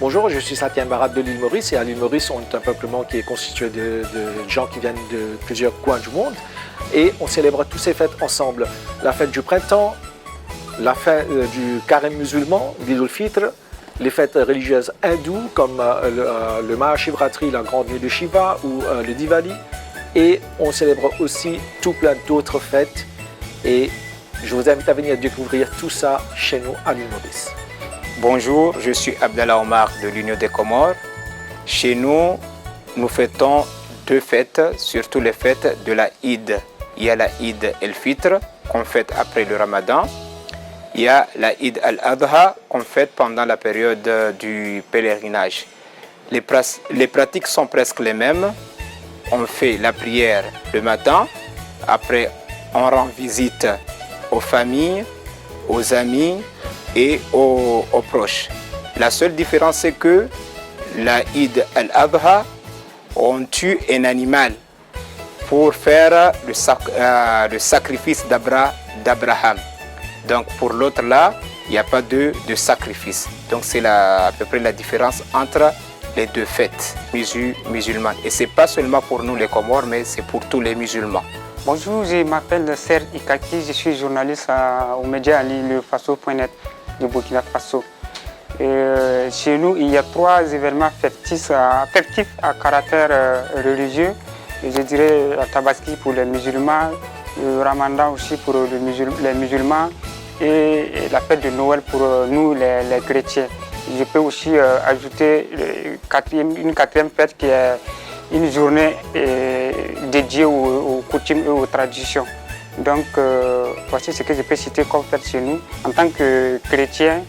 Bonjour, je suis Satyan Barat de l'île Maurice et à l'île Maurice, on est un peuplement qui est constitué de gens qui viennent de plusieurs coins du monde et on célèbre toutes ces fêtes ensemble. La fête du printemps, la fête du carême musulman, l'Eid al-Fitr, les fêtes religieuses hindoues comme le Mahashivratri, la grande nuit de Shiva ou le Diwali. Et on célèbre aussi tout plein d'autres fêtes et je vous invite à venir découvrir tout ça chez nous à l'île Maurice. Bonjour, je suis Abdallah Omar de l'Union des Comores. Chez nous, nous fêtons deux fêtes, surtout les fêtes de la Eid. Il y a la Eid al-Fitr qu'on fête après le Ramadan. Il y a la Eid al-Adha qu'on fête pendant la période du pèlerinage. Les pratiques sont presque les mêmes. On fait la prière le matin, après on rend visite aux familles, aux amis et aux proches. La seule différence c'est que la Eid al-Adha, on tue un animal pour faire le sacrifice d'Abraham. Donc pour l'autre là, il n'y a pas de sacrifice. Donc c'est à peu près la différence entre les deux fêtes musulmanes. Et ce n'est pas seulement pour nous les Comores, mais c'est pour tous les musulmans. Bonjour, je m'appelle Serge Ikaki, je suis journaliste au média à l'île Faso.net de Burkina Faso. Chez nous, il y a trois événements festifs à caractère religieux. Et je dirais la Tabaski pour les musulmans, le Ramadan aussi pour les musulmans et la fête de Noël pour nous les chrétiens. Je peux aussi ajouter une quatrième fête qui est une journée dédiée aux coutumes et aux traditions. Donc voici ce que je peux citer comme fête chez nous. En tant que chrétiens,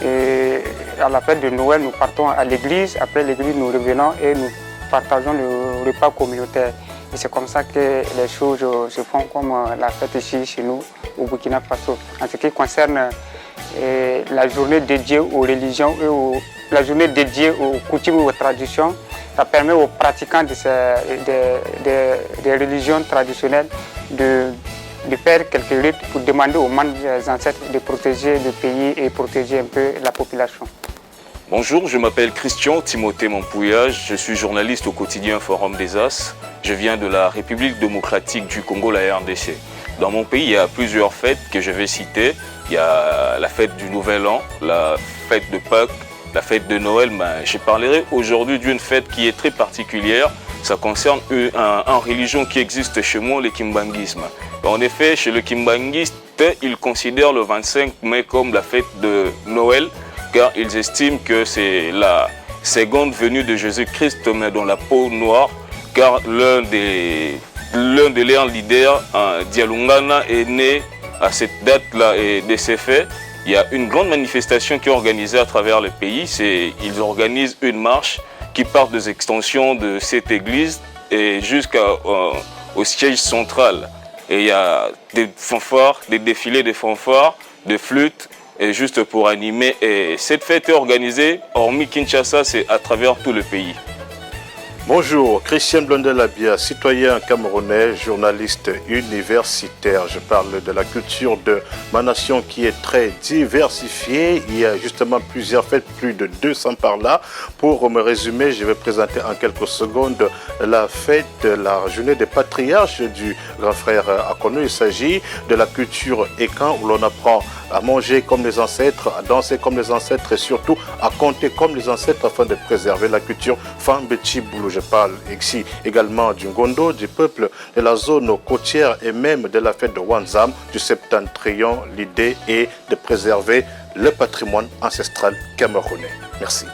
à la fête de Noël, nous partons à l'église. Après l'église, nous revenons et nous partageons le repas communautaire. Et c'est comme ça que les choses se font comme la fête ici chez nous au Burkina Faso. En ce qui concerne la journée dédiée aux religions et la journée dédiée aux coutumes et aux traditions, ça permet aux pratiquants des religions traditionnelles de faire quelques rites pour demander aux membres des ancêtres de protéger le pays et protéger un peu la population. Bonjour, je m'appelle Christian Timothée Mampouya, je suis journaliste au quotidien Forum des As. Je viens de la République démocratique du Congo, la RDC. Dans mon pays, il y a plusieurs fêtes que je vais citer. Il y a la fête du Nouvel An, la fête de Pâques, la fête de Noël. Je parlerai aujourd'hui d'une fête qui est très particulière. Ça concerne une religion qui existe chez moi, le kimbanguisme. En effet, chez le kimbanguiste, ils considèrent le 25 mai comme la fête de Noël, car ils estiment que c'est la seconde venue de Jésus-Christ, mais dans la peau noire, car l'un des leurs leaders, Dialungana, est né à cette date-là et de ces faits. Il y a une grande manifestation qui est organisée à travers le pays. Ils organisent une marche qui part des extensions de cette église et jusqu'au siège central. Et il y a des fanfares, des défilés de fanfares, de flûtes, et juste pour animer. Et cette fête est organisée, hormis Kinshasa, c'est à travers tout le pays. Bonjour, Christian Blondel-Abia, citoyen camerounais, journaliste universitaire. Je parle de la culture de ma nation qui est très diversifiée. Il y a justement plusieurs fêtes, plus de 200 par là. Pour me résumer, je vais présenter en quelques secondes la fête de la journée des patriarches du grand frère Akono. Il s'agit de la culture Ekan où l'on apprend à manger comme les ancêtres, à danser comme les ancêtres et surtout à compter comme les ancêtres afin de préserver la culture Fambechi Boulou. Je parle ici également du Ngondo, du peuple de la zone côtière et même de la fête de Wanzam du Septentrion. L'idée est de préserver le patrimoine ancestral camerounais. Merci.